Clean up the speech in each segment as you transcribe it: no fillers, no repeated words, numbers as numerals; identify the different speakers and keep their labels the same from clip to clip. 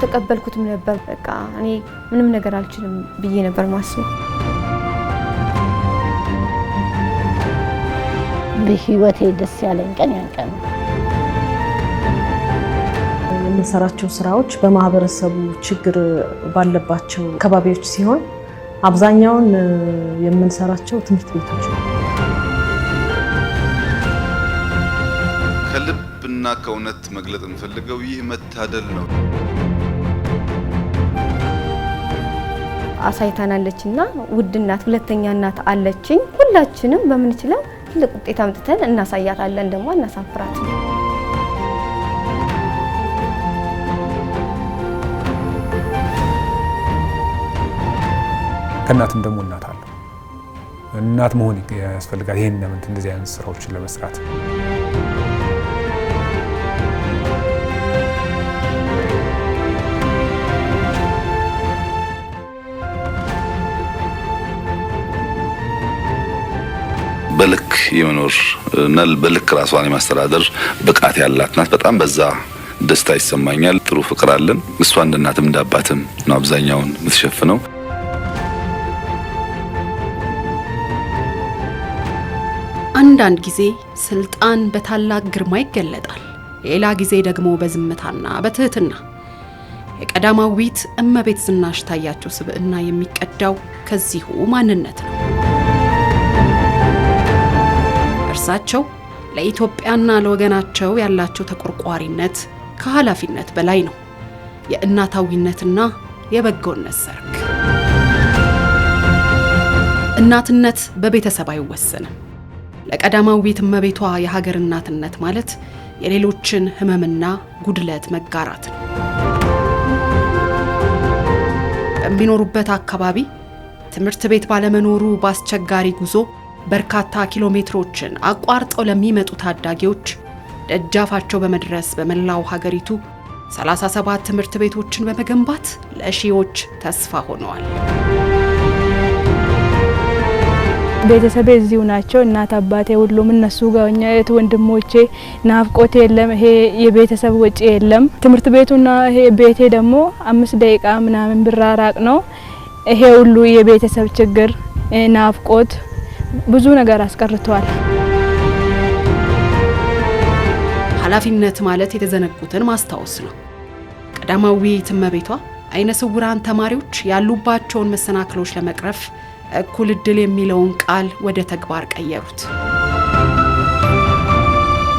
Speaker 1: አልተቀበልኩትም ነበር። በቃ እኔ ምንም ነገር አልችልም ብዬ ነበር ማስበው።
Speaker 2: በህይወቴ ደስ ያለኝ ቀን ያን ቀን ነው።
Speaker 3: የምንሰራቸው ስራዎች በማህበረሰቡ ችግር ባለባቸው አካባቢዎች ሲሆን አብዛኛውን የምንሰራቸው ትምህርት ቤቶች ነው።
Speaker 4: ከልብና ከእውነት መግለጥ እንፈልገው ይህ መታደል ነው።
Speaker 1: አሳይታናለችና ውድ እናት ሁለተኛ እናት አለችኝ። ሁላችንም በምንችለው ትልቅ ውጤት አምጥተን እናሳያታለን። ደግሞ እናሳፍራት።
Speaker 5: ከእናትም ደግሞ እናት አለ። እናት መሆን ያስፈልጋል። ይሄን ለምን እንደዚህ አይነት ስራዎችን ለመስራት
Speaker 4: በልክ የመኖር እና በልክ ራሷን የማስተዳደር ብቃት ያላት ናት። በጣም በዛ ደስታ ይሰማኛል። ጥሩ ፍቅር አለን። እሷ እንደ እናትም እንደ አባትም ነው አብዛኛውን የምትሸፍነው።
Speaker 6: አንዳንድ ጊዜ ስልጣን በታላቅ ግርማ ይገለጣል፣ ሌላ ጊዜ ደግሞ በዝምታና በትህትና። የቀዳማዊት እመቤት ዝናሽ ታያቸው ስብዕና የሚቀዳው ከዚሁ ማንነት ነው። እርሳቸው ለኢትዮጵያና ለወገናቸው ያላቸው ተቆርቋሪነት ከኃላፊነት በላይ ነው። የእናታዊነትና የበጎነት ሰርክ። እናትነት በቤተሰብ አይወሰንም። ለቀዳማዊት እመቤቷ የሀገር እናትነት ማለት የሌሎችን ህመምና ጉድለት መጋራት ነው። በሚኖሩበት አካባቢ ትምህርት ቤት ባለመኖሩ በአስቸጋሪ ጉዞ በርካታ ኪሎ ሜትሮችን አቋርጠው ለሚመጡ ታዳጊዎች ደጃፋቸው በመድረስ በመላው ሀገሪቱ 37 ትምህርት ቤቶችን በመገንባት ለሺዎች ተስፋ ሆነዋል።
Speaker 7: ቤተሰቤ እዚሁ ናቸው። እናት አባቴ ሁሉም እነሱ ጋር ሆኜ እህት ወንድሞቼ፣ ናፍቆት የለም። ይሄ የቤተሰብ ወጪ የለም። ትምህርት ቤቱና ይሄ ቤቴ ደግሞ 5 ደቂቃ ምናምን ብራራቅ ነው። ይሄ ሁሉ የቤተሰብ ችግር ናፍቆት ብዙ ነገር አስቀርቷል።
Speaker 6: ኃላፊነት ማለት የተዘነጉትን ማስታወስ ነው። ቀዳማዊት እመቤቷ አይነ ስውራን ተማሪዎች ያሉባቸውን መሰናክሎች ለመቅረፍ እኩል እድል የሚለውን ቃል ወደ ተግባር ቀየሩት።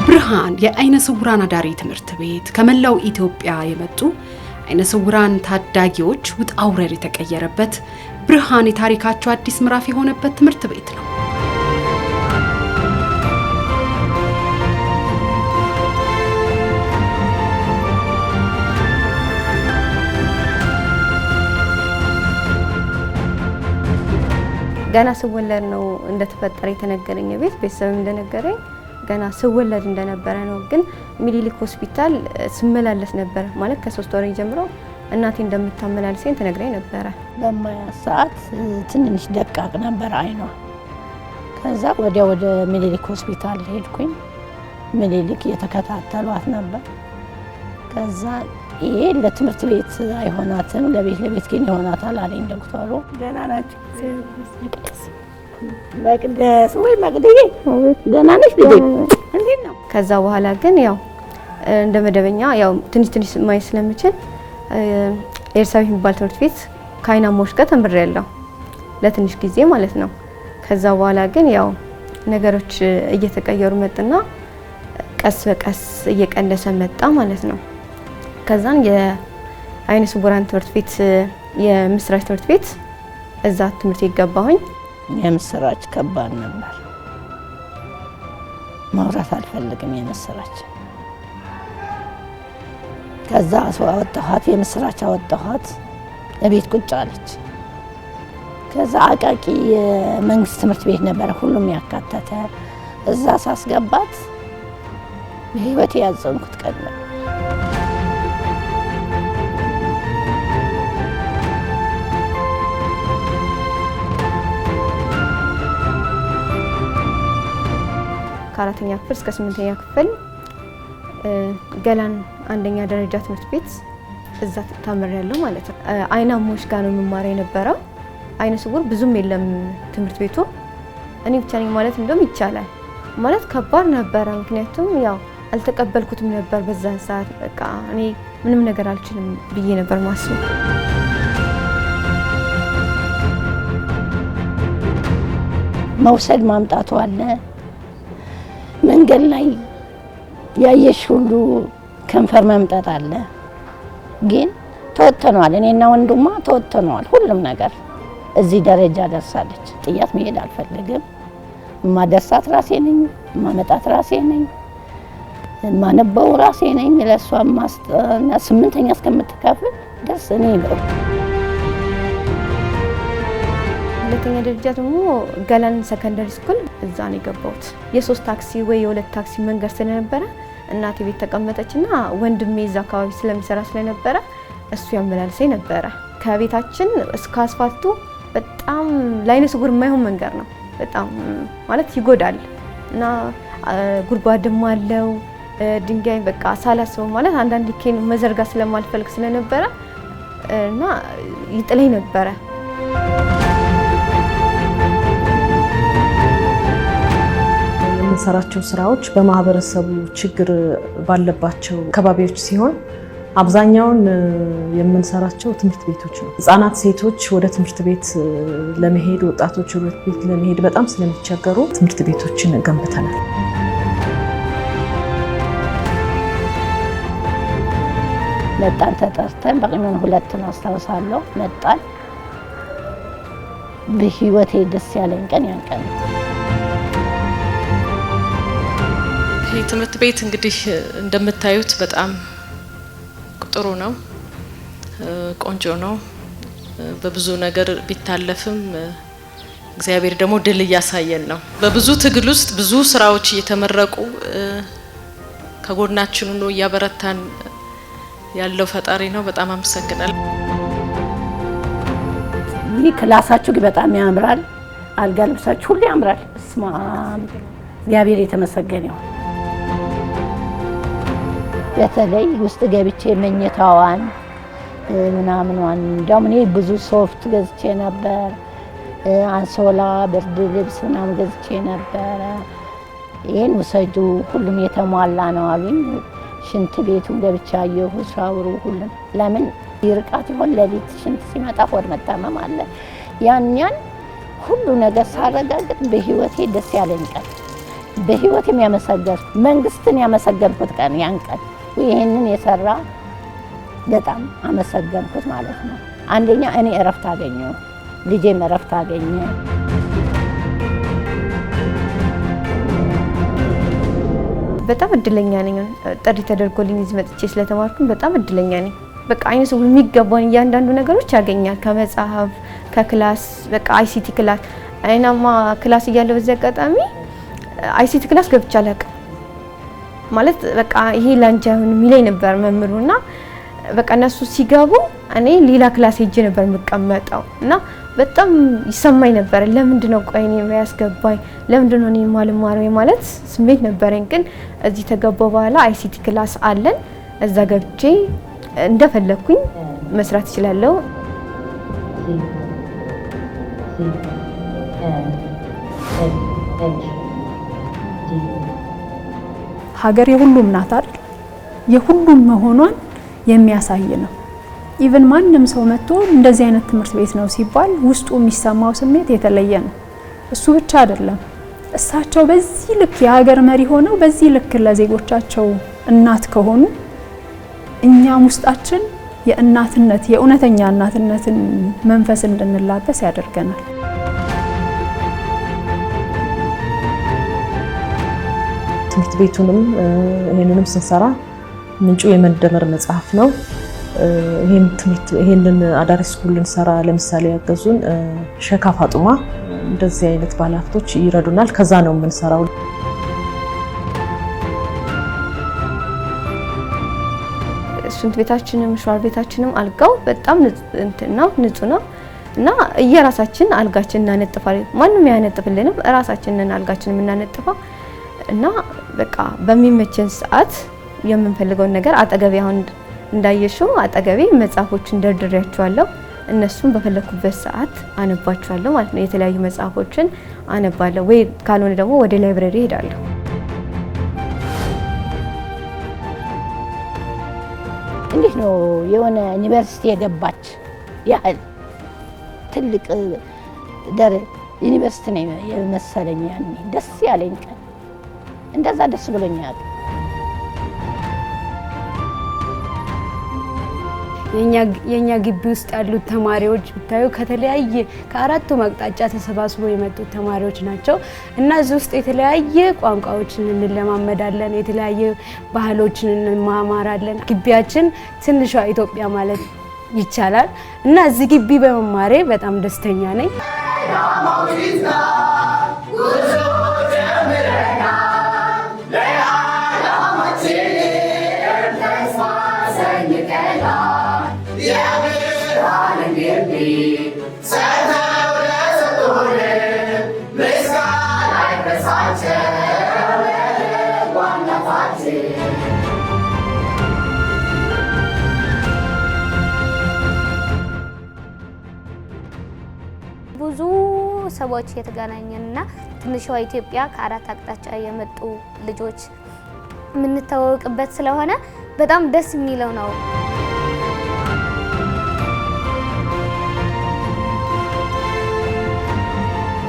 Speaker 6: ብርሃን የአይነ ስውራን አዳሪ ትምህርት ቤት ከመላው ኢትዮጵያ የመጡ አይነ ስውራን ታዳጊዎች ውጣ ውረድ የተቀየረበት፣ ብርሃን የታሪካቸው አዲስ ምዕራፍ የሆነበት ትምህርት ቤት ነው።
Speaker 1: ገና ስወለድ ነው እንደተፈጠረ የተነገረኝ። ቤተሰብ እንደነገረኝ ገና ስወለድ እንደነበረ ነው። ግን ሚኒሊክ ሆስፒታል ስመላለስ ነበር ማለት ከ3 ወር ጀምሮ እናቴ እንደምታመላልሰኝ ተነግረኝ ነበር።
Speaker 2: በማያ ሰዓት ትንሽ ደቃቅ ነበር አይኗ። ከዛ ወደ ሚኒሊክ ሆስፒታል ሄድኩኝ። ሚኒሊክ የተከታተሏት ነበር። ከዛ ይሄ ለትምህርት ቤት አይሆናትም፣ ለቤት ግን ይሆናታል አለኝ ዶክተሩ። ደህና ናቸው። መቅደስ ወይ መቅደዬ ደህና ነሽ ልጄ? እንዴት ነው?
Speaker 1: ከዛ በኋላ ግን ያው እንደ መደበኛ ያው ትንሽ ማየት ስለምችል ኤርሳቤት የሚባል ትምህርት ቤት ከአይናሞች ጋር ተምሬያለሁ ለትንሽ ጊዜ ማለት ነው። ከዛ በኋላ ግን ያው ነገሮች እየተቀየሩ መጥና ቀስ በቀስ እየቀነሰ መጣ ማለት ነው። ከዛን የአይነ ስውራን ትምህርት ቤት የምስራች ትምህርት ቤት እዛ ትምህርት ይገባሁኝ።
Speaker 2: የምስራች ከባድ ነበር። ማውራት አልፈልግም የምስራች። ከዛ አወጣኋት፣ የምስራች አወጣኋት፣ ለቤት ቁጭ አለች። ከዛ አቃቂ የመንግስት ትምህርት ቤት ነበረ ሁሉም ያካተተ። እዛ ሳስገባት በህይወቴ ያዘንኩት ቀን ነው።
Speaker 1: ከ4ኛ ክፍል እስከ 8ኛ ክፍል ገላን አንደኛ ደረጃ ትምህርት ቤት እዛ ተምሬያለሁ ማለት ነው። አይናሞች ጋር ነው የምማረው የነበረው። አይነ ስውር ብዙም የለም ትምህርት ቤቱ። እኔ ብቻ ነኝ ማለት እንደውም ይቻላል ማለት ከባድ ነበረ። ምክንያቱም ያው አልተቀበልኩትም ነበር በዛን ሰዓት። በቃ እኔ ምንም ነገር አልችልም ብዬ ነበር ማስበው።
Speaker 2: መውሰድ ማምጣቱ አለ። መንገድ ላይ ያየሽ ሁሉ ከንፈር መምጠጥ አለ። ግን ተወጥተናል። እኔና ወንድሟ ተወጥተናል። ሁሉም ነገር እዚህ ደረጃ ደርሳለች። ጥያት መሄድ አልፈልግም። ማደርሳት ራሴ ነኝ፣ ማመጣት ራሴ ነኝ፣ ማነበው ራሴ ነኝ። ለሷ ማስጠና 8ኛ እስከምትከፍል ደስ እኔ ነው።
Speaker 1: ሁለተኛ ደረጃ ደግሞ ገላን ሰከንደሪ ስኩል እዛ ነው የገባሁት። የ3 ታክሲ ወይ የ2 ታክሲ መንገድ ስለነበረ እናቴ ቤት ተቀመጠችና ወንድሜ እዛ አካባቢ ስለሚሰራ ስለነበረ እሱ ያመላልሰኝ ነበረ። ከቤታችን እስከ አስፋልቱ በጣም ለአይነ ስውር የማይሆን መንገድ ነው። በጣም ማለት ይጎዳል እና ጉድጓድም አለው ድንጋይ በቃ ሳላስበው ማለት አንዳንድ ኬን መዘርጋ ስለማልፈልግ ስለነበረ እና ይጥለኝ ነበረ።
Speaker 3: የምንሰራቸው ስራዎች በማህበረሰቡ ችግር ባለባቸው አካባቢዎች ሲሆን አብዛኛውን የምንሰራቸው ትምህርት ቤቶች ነው። ህጻናት፣ ሴቶች ወደ ትምህርት ቤት ለመሄድ ወጣቶች ወደ ትምህርት ቤት ለመሄድ በጣም ስለሚቸገሩ ትምህርት ቤቶችን ገንብተናል።
Speaker 2: መጣን ተጠርተን በቅሜን 2 አስታውሳለሁ። መጣን። በህይወቴ ደስ ያለኝ ቀን ያን ቀን።
Speaker 8: ይህ ትምህርት ቤት እንግዲህ እንደምታዩት በጣም ጥሩ ነው፣ ቆንጆ ነው። በብዙ ነገር ቢታለፍም እግዚአብሔር ደግሞ ድል እያሳየን ነው። በብዙ ትግል ውስጥ ብዙ ስራዎች እየተመረቁ ከጎናችን ሆኖ እያበረታን ያለው ፈጣሪ ነው። በጣም አመሰግናለሁ።
Speaker 2: ይህ ክላሳችሁ በጣም ያምራል። አልጋ ልብሳችሁ ሁሉ ያምራል። እስማ እግዚአብሔር የተመሰገነ ይሁን። በተለይ ውስጥ ገብቼ መኝታዋን ምናምንዋን እንደውም እኔ ብዙ ሶፍት ገዝቼ ነበር፣ አንሶላ፣ ብርድ ልብስ ምናምን ገዝቼ ነበር። ይሄን ውሰዱ ሁሉም የተሟላ ነው አሉኝ። ሽንት ቤቱን ገብቼ አየሁ፣ ሻወሩ ሁሉም። ለምን ይርቃት ይሆን ለሊት ሽንት ሲመጣ ሆድ መታመም አለ። ያን ሁሉ ነገር ሳረጋግጥ በህይወቴ ደስ ያለኝ ቀን፣ በህይወቴም ያመሰገንኩት መንግስትን ያመሰገንኩት ቀን ያን ቀን ይሄንን የሰራ በጣም አመሰገንኩት ማለት ነው። አንደኛ እኔ እረፍት አገኘሁ፣ ልጄም እረፍት አገኘ።
Speaker 1: በጣም እድለኛ ነኝ። ጥሪ ተደርጎልኝ እዚህ መጥቼ ስለተማርኩኝ በጣም እድለኛ ነኝ። በቃ አይነ ስውር የሚገባውን እያንዳንዱ ነገሮች ያገኛል። ከመጽሐፍ ከክላስ በቃ አይሲቲ ክላስ አይናማ ክላስ እያለ በዚህ አጋጣሚ አይሲቲ ክላስ ገብቼ አላውቅም። ማለት በቃ ይሄ ላንቺ አይሆንም የሚለኝ ነበር መምህሩና በቃ እነሱ ሲገቡ እኔ ሌላ ክላስ ሄጄ ነበር የምቀመጠው እና በጣም ይሰማኝ ነበር። ለምንድነው ቆይ እኔ ያስገባኝ ለምንድነው እኔ ማልማረው ማለት ስሜት ነበረኝ። ግን እዚህ ተገባው በኋላ አይሲቲ ክላስ አለን። እዛ ገብቼ እንደፈለኩኝ መስራት እችላለሁ።
Speaker 9: ሀገር የሁሉም ናት አይደል? የሁሉም መሆኗን የሚያሳይ ነው። ኢቭን ማንም ሰው መጥቶ እንደዚህ አይነት ትምህርት ቤት ነው ሲባል ውስጡ የሚሰማው ስሜት የተለየ ነው። እሱ ብቻ አይደለም፣ እሳቸው በዚህ ልክ የሀገር መሪ ሆነው በዚህ ልክ ለዜጎቻቸው እናት ከሆኑ እኛም ውስጣችን የእናትነት የእውነተኛ እናትነትን መንፈስ እንድንላበስ ያደርገናል።
Speaker 3: ትምህርት ቤቱንም ይሄንንም ስንሰራ ምንጩ የመደመር መጽሐፍ ነው። ይሄንን አዳሪ ስኩል ልንሰራ ለምሳሌ ያገዙን ሸካ ፋጡማ እንደዚህ አይነት ባለሀብቶች ይረዱናል። ከዛ ነው የምንሰራው።
Speaker 1: ሽንት ቤታችንም ሻወር ቤታችንም አልጋው በጣም ንጹህ ነው እና እየራሳችን አልጋችን እናነጥፋለን። ማንም ያነጥፍልንም ራሳችንን አልጋችን የምናነጥፈው እና በቃ በሚመቸን ሰዓት የምንፈልገውን ነገር አጠገብ አሁን እንዳየሽው አጠገቤ መጽሐፎችን ደርድሬያቸዋለሁ። እነሱን በፈለኩበት ሰዓት አነባቸዋለሁ ማለት ነው። የተለያዩ መጽሐፎችን አነባለሁ ወይ ካልሆነ ደግሞ ወደ ላይብረሪ ሄዳለሁ።
Speaker 2: እንዴት ነው የሆነ ዩኒቨርሲቲ የገባች ያህል ትልቅ ዩኒቨርሲቲ ነው የመሰለኝ። ያኔ ደስ ያለኝ ቀን እንደዛ ደስ ብሎኛል።
Speaker 10: የኛ ግቢ ውስጥ ያሉት ተማሪዎች ብታዩ ከተለያየ ከአራቱም አቅጣጫ ተሰባስበው የመጡት ተማሪዎች ናቸው እና እዚህ ውስጥ የተለያየ ቋንቋዎችን እንለማመዳለን፣ የተለያየ ባህሎችን እንማማራለን። ግቢያችን ትንሿ ኢትዮጵያ ማለት ይቻላል እና እዚህ ግቢ በመማሬ በጣም ደስተኛ ነኝ።
Speaker 11: ብዙ ሰዎች የተገናኘንና ትንሿ ኢትዮጵያ ከአራት አቅጣጫ የመጡ ልጆች የምንተዋወቅበት ስለሆነ በጣም ደስ የሚለው ነው።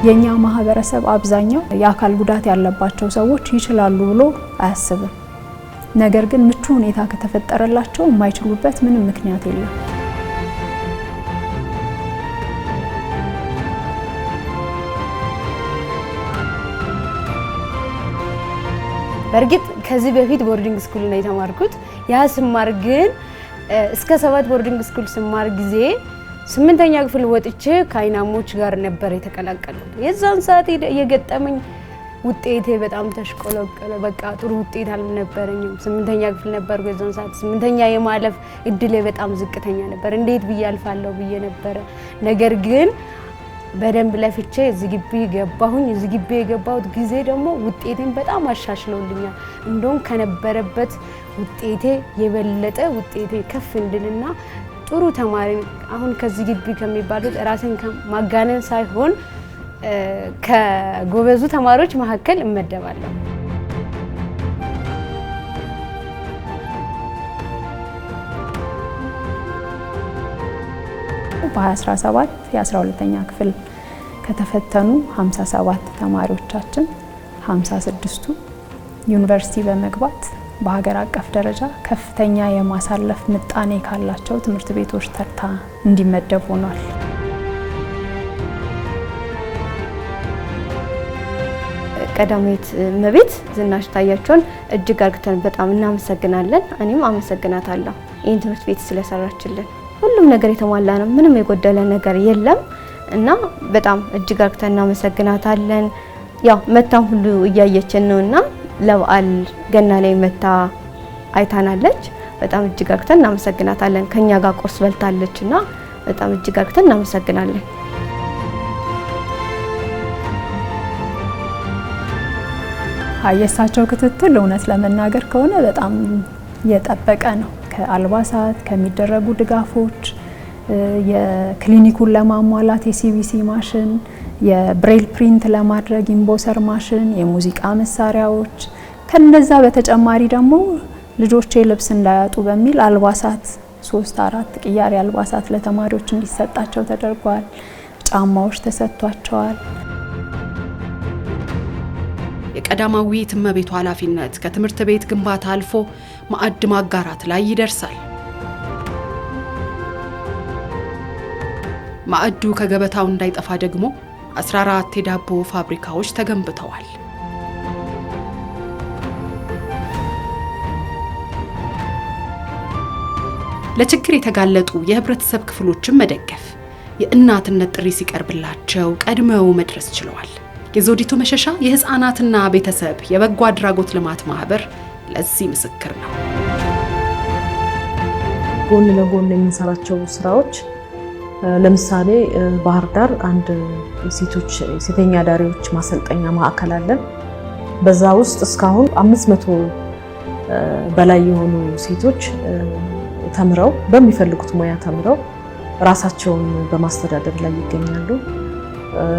Speaker 9: የኛ ማህበረሰብ አብዛኛው የአካል ጉዳት ያለባቸው ሰዎች ይችላሉ ብሎ አያስብም። ነገር ግን ምቹ ሁኔታ ከተፈጠረላቸው የማይችሉበት ምንም ምክንያት የለም።
Speaker 10: በእርግጥ ከዚህ በፊት ቦርዲንግ ስኩል ነው የተማርኩት። ያ ስማር ግን እስከ 7 ቦርዲንግ ስኩል ስማር ጊዜ 8ኛ ክፍል ወጥቼ ከአይናሞች ጋር ነበር የተቀላቀልኩት። የዛን ሰዓት የገጠመኝ ውጤቴ በጣም ተሽቆለቆለ። በቃ ጥሩ ውጤት አልነበረኝም። 8ኛ ክፍል ነበርኩ የዛን ሰዓት። 8ኛ የማለፍ እድሌ በጣም ዝቅተኛ ነበር። እንዴት ብዬ አልፋለሁ ብዬ ነበረ። ነገር ግን በደንብ ለፍቼ እዚህ ግቢ ገባሁኝ። እዚህ ግቢ የገባሁት ጊዜ ደግሞ ውጤቴን በጣም አሻሽለውልኛል። እንደውም ከነበረበት ውጤቴ የበለጠ ውጤቴ ከፍ እንድልና ጥሩ ተማሪ አሁን ከዚህ ግቢ ከሚባሉት ራሴን ማጋነን ሳይሆን ከጎበዙ ተማሪዎች መካከል እመደባለሁ።
Speaker 9: በ2017 የ12ኛ ክፍል ከተፈተኑ 57 ተማሪዎቻችን 56ቱ ዩኒቨርሲቲ በመግባት በሀገር አቀፍ ደረጃ ከፍተኛ የማሳለፍ ምጣኔ ካላቸው ትምህርት ቤቶች ተርታ እንዲመደቡ ሆኗል።
Speaker 1: ቀዳማዊት እመቤት ዝናሽ ታያቸውን እጅግ አርግተን በጣም እናመሰግናለን። እኔም አመሰግናታለሁ ይህን ትምህርት ቤት ስለሰራችልን። ሁሉም ነገር የተሟላ ነው፣ ምንም የጎደለ ነገር የለም እና በጣም እጅግ አርግተን እናመሰግናታለን። ያው መታም ሁሉ እያየችን ነውና ለበዓል ገና ላይ መታ አይታናለች። በጣም እጅግ አርግተን እናመሰግናታለን። ከኛ ጋር ቁርስ በልታለችና በጣም እጅግ አርግተን እናመሰግናለን።
Speaker 9: የእሳቸው ክትትል እውነት ለመናገር ከሆነ በጣም የጠበቀ ነው። ከአልባሳት ከሚደረጉ ድጋፎች፣ የክሊኒኩን ለማሟላት የሲቢሲ ማሽን፣ የብሬል ፕሪንት ለማድረግ ኢምቦሰር ማሽን፣ የሙዚቃ መሳሪያዎች፣ ከነዛ በተጨማሪ ደግሞ ልጆቼ ልብስ እንዳያጡ በሚል አልባሳት 3-4 ቅያሬ አልባሳት ለተማሪዎች እንዲሰጣቸው ተደርጓል። ጫማዎች ተሰጥቷቸዋል።
Speaker 6: የቀዳማዊት እመቤቷ ኃላፊነት ከትምህርት ቤት ግንባታ አልፎ ማዕድ ማጋራት ላይ ይደርሳል። ማዕዱ ከገበታው እንዳይጠፋ ደግሞ 14 የዳቦ ፋብሪካዎች ተገንብተዋል። ለችግር የተጋለጡ የህብረተሰብ ክፍሎችን መደገፍ፣ የእናትነት ጥሪ ሲቀርብላቸው ቀድመው መድረስ ችለዋል። የዘውዲቱ መሸሻ የህፃናትና ቤተሰብ የበጎ አድራጎት ልማት ማህበር ለዚህ ምስክር ነው።
Speaker 3: ጎን ለጎን የምንሰራቸው ስራዎች ለምሳሌ ባህር ዳር አንድ ሴተኛ አዳሪዎች ማሰልጠኛ ማዕከል አለን። በዛ ውስጥ እስካሁን 500 በላይ የሆኑ ሴቶች ተምረው በሚፈልጉት ሙያ ተምረው ራሳቸውን በማስተዳደር ላይ ይገኛሉ።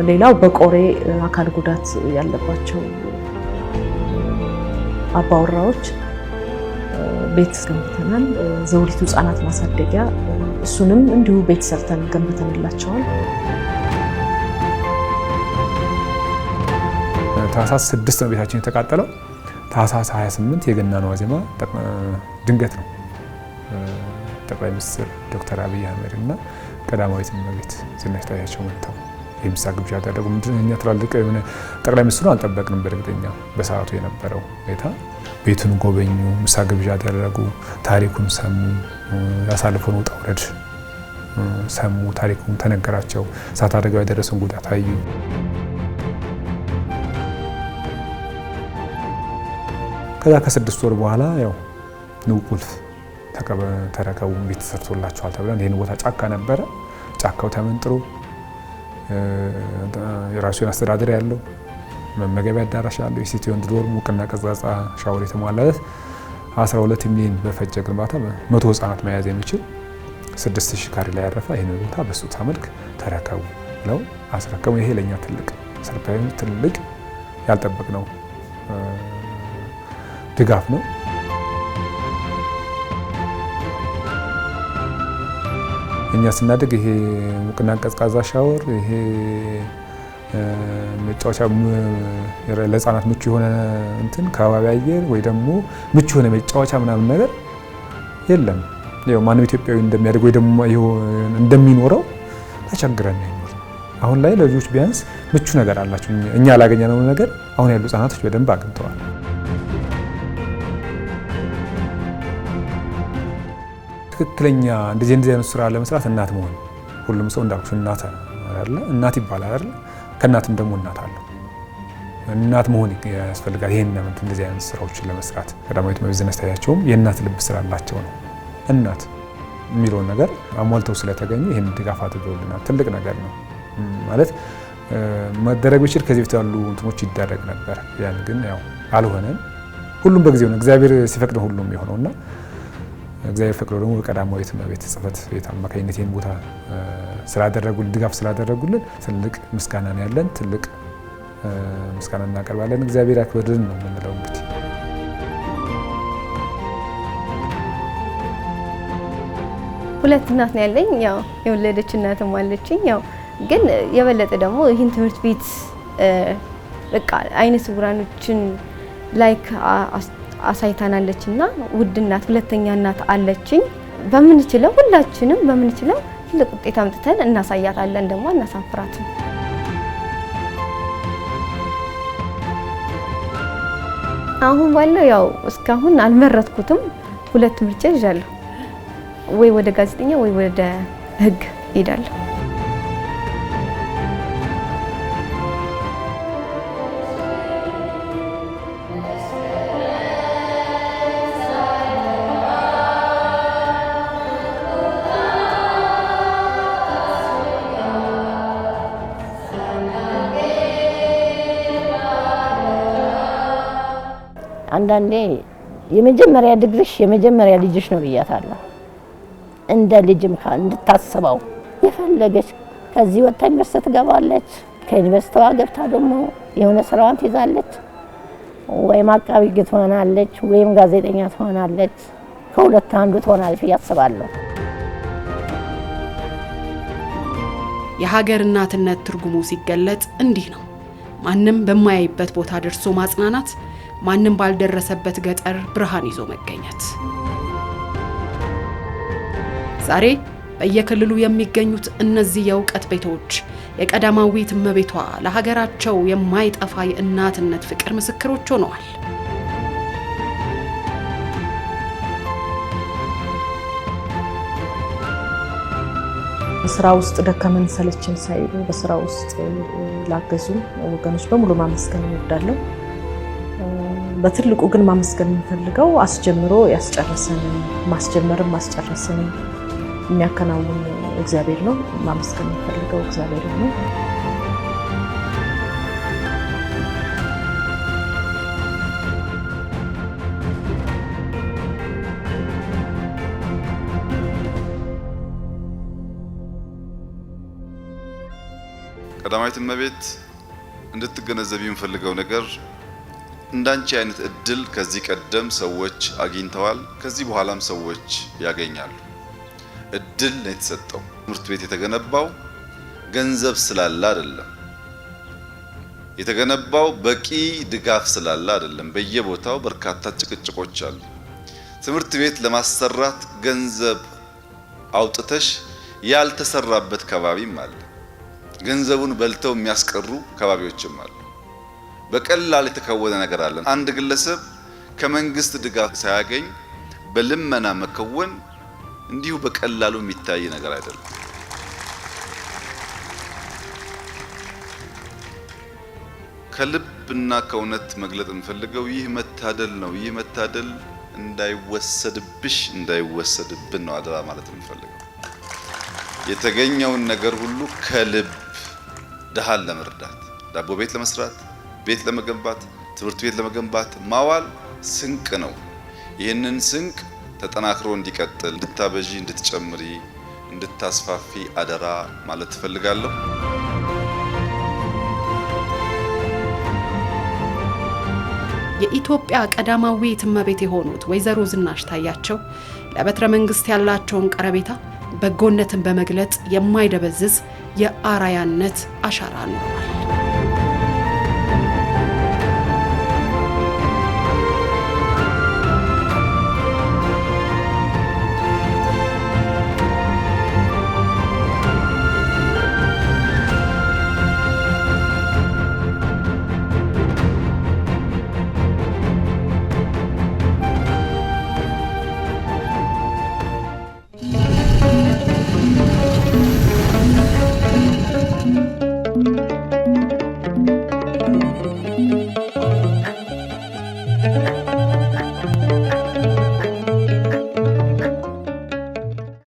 Speaker 3: ሌላው በቆሬ አካል ጉዳት ያለባቸው አባወራዎች ቤት ገንብተናል። ዘውዲቱ ህጻናት ማሳደጊያ እሱንም እንዲሁ ቤት ሰርተን ገንብተንላቸዋል።
Speaker 5: ታህሳስ 6 ነው ቤታችን የተቃጠለው። ታህሳስ 28 የገናን ዋዜማ ድንገት ነው ጠቅላይ ሚኒስትር ዶክተር አብይ አህመድ እና ቀዳማዊት እመቤት ዝናሽ ታያቸው መጥተው የምሳ ግብዣ ያደረጉ። እኛ ትላልቅ የሆነ ጠቅላይ ሚኒስትሩን አልጠበቅንም። በእርግጠኛ በሰዓቱ የነበረው ሁኔታ ቤቱን ጎበኙ፣ ምሳ ግብዣ ያደረጉ፣ ታሪኩን ሰሙ፣ ያሳለፈውን ውጣ ውረድ ሰሙ፣ ታሪኩን ተነገራቸው፣ እሳት አደጋው ያደረሰውን ጉዳት አዩ። ከዛ ከ6 ወር በኋላ ያው ንው ቁልፍ ተረከቡ ቤት ተሰርቶላችኋል ተብለን ይህን ቦታ ጫካ ነበረ። ጫካው ተመንጥሮ የራሱን አስተዳደር ያለው መመገቢያ አዳራሽ ያለው የሲቲ ወንድ ዶርም ሙቅና ቀዝቃዛ ሻወር የተሟላለት 12 ሚሊዮን በፈጀ ግንባታ 100 ህጻናት መያዝ የሚችል 6000 ካሬ ላይ ያረፈ ይህን ቦታ በስጦታ መልክ ተረከቡ ብለው አስረከቡ። ይሄ ለኛ ትልቅ ሰርፕራይዝ፣ ትልቅ ያልጠበቅነው ድጋፍ ነው። እኛ ስናድግ ይሄ ሙቅና ቀዝቃዛ ሻወር፣ ይሄ መጫወቻ ለህፃናት ምቹ የሆነ እንትን ከባቢ አየር ወይ ደግሞ ምቹ የሆነ መጫወቻ ምናምን ነገር የለም። ያው ማንም ኢትዮጵያዊ እንደሚያድግ ወይ ደግሞ እንደሚኖረው ተቸግረን ነው። አሁን ላይ ለልጆች ቢያንስ ምቹ ነገር አላቸው። እኛ ያላገኘነው ነገር አሁን ያሉ ህፃናቶች በደንብ አግኝተዋል። ትክክለኛ እንደዚህ አይነት ስራ ለመስራት እናት መሆን ሁሉም ሰው እንዳልኩሽ እናት አይደለ? እናት ይባላል አይደለ? ከእናትም ደግሞ እናት አለው። እናት መሆን ያስፈልጋል። ይሄን ነው እንደዚህ አይነት ስራዎችን ለመስራት ቀዳማዊት እመቤት ዝናሽ ታያቸውም የእናት ልብ ስላላቸው ነው። እናት የሚለውን ነገር አሟልተው ስለተገኙ ይሄን ድጋፍ አድርገውልናል። ትልቅ ነገር ነው ማለት መደረግ ቢችል ከዚህ በፊት ያሉ እንትኖች ይደረግ ነበር። ያን ግን ያው አልሆነም። ሁሉም በጊዜው ነው። እግዚአብሔር ሲፈቅድ ሁሉም የሆነውና እግዚአብሔር ፈቅዶ ደግሞ በቀዳማዊት እመቤት ጽሕፈት ቤት አማካኝነት ይህን ቦታ ስላደረጉልን ድጋፍ ስላደረጉልን ትልቅ ምስጋና ነው ያለን። ትልቅ ምስጋና እናቀርባለን። እግዚአብሔር ያክብርልን ነው የምንለው። እንግዲህ
Speaker 1: ሁለት እናት ነው ያለኝ። ያው የወለደች እናትም አለችኝ። ያው ግን የበለጠ ደግሞ ይህን ትምህርት ቤት በቃ አይነ ስውራኖችን ላይክ አሳይታናለች እና ውድ እናት ሁለተኛ እናት አለችኝ። በምንችለው ሁላችንም በምንችለው ትልቅ ውጤት አምጥተን እናሳያታለን። ደግሞ እናሳፍራትም። አሁን ባለው ያው እስካሁን አልመረጥኩትም። ሁለት ምርጫ ይዣለሁ። ወይ ወደ ጋዜጠኛ ወይ ወደ ሕግ ሄዳለሁ።
Speaker 2: አንዳንዴ የመጀመሪያ ድግርሽ የመጀመሪያ ልጅሽ ነው ብያታለሁ። እንደ ልጅም እንድታስበው የፈለገች ከዚህ ወጥታ ዩኒቨርሲቲ ትገባለች። ከዩኒቨርሲቲዋ ገብታ ደግሞ የሆነ ስራዋን ትይዛለች። ወይም አቃቢ ሕግ ትሆናለች ወይም ጋዜጠኛ ትሆናለች። ከሁለት አንዱ ትሆናለች ብዬ አስባለሁ።
Speaker 6: የሀገር እናትነት ትርጉሙ ሲገለጽ እንዲህ ነው። ማንም በማያይበት ቦታ ደርሶ ማጽናናት፣ ማንም ባልደረሰበት ገጠር ብርሃን ይዞ መገኘት። ዛሬ በየክልሉ የሚገኙት እነዚህ የእውቀት ቤቶች የቀዳማዊት እመቤቷ ለሀገራቸው የማይጠፋ የእናትነት ፍቅር ምስክሮች ሆነዋል።
Speaker 3: በስራ ውስጥ ደከመን ሰለችን ሳይሉ በስራ ውስጥ ላገዙ ወገኖች በሙሉ ማመስገን እወዳለሁ። በትልቁ ግን ማመስገን የምፈልገው አስጀምሮ ያስጨረሰን ማስጀመርም ማስጨረስን የሚያከናውን እግዚአብሔር ነው። ማመስገን የምፈልገው እግዚአብሔር ነው።
Speaker 4: ቀዳማዊት እመቤት እንድትገነዘብ የምፈልገው ነገር እንዳንቺ አይነት እድል ከዚህ ቀደም ሰዎች አግኝተዋል፣ ከዚህ በኋላም ሰዎች ያገኛሉ። እድል ነው የተሰጠው። ትምህርት ቤት የተገነባው ገንዘብ ስላለ አይደለም። የተገነባው በቂ ድጋፍ ስላለ አይደለም። በየቦታው በርካታ ጭቅጭቆች አሉ። ትምህርት ቤት ለማሰራት ገንዘብ አውጥተሽ ያልተሰራበት ከባቢም አለ። ገንዘቡን በልተው የሚያስቀሩ ከባቢዎችም አሉ። በቀላል የተከወነ ነገር አለ። አንድ ግለሰብ ከመንግስት ድጋፍ ሳያገኝ በልመና መከወን እንዲሁ በቀላሉ የሚታይ ነገር አይደለም። ከልብና ከእውነት መግለጥ እንፈልገው ይህ መታደል ነው። ይህ መታደል እንዳይወሰድብሽ እንዳይወሰድብን ነው አደራ ማለት እንፈልገው። የተገኘውን ነገር ሁሉ ከልብ ድሃን ለመርዳት፣ ዳቦ ቤት ለመስራት፣ ቤት ለመገንባት፣ ትምህርት ቤት ለመገንባት ማዋል ስንቅ ነው። ይህንን ስንቅ ተጠናክሮ እንዲቀጥል እንድታበዢ፣ እንድትጨምሪ፣ እንድታስፋፊ አደራ ማለት ትፈልጋለሁ።
Speaker 6: የኢትዮጵያ ቀዳማዊት እመቤት የሆኑት ወይዘሮ ዝናሽ ታያቸው ለበትረ መንግስት ያላቸውን ቀረቤታ በጎነትን በመግለጽ የማይደበዝዝ የአራያነት አሻራ አኑረዋል።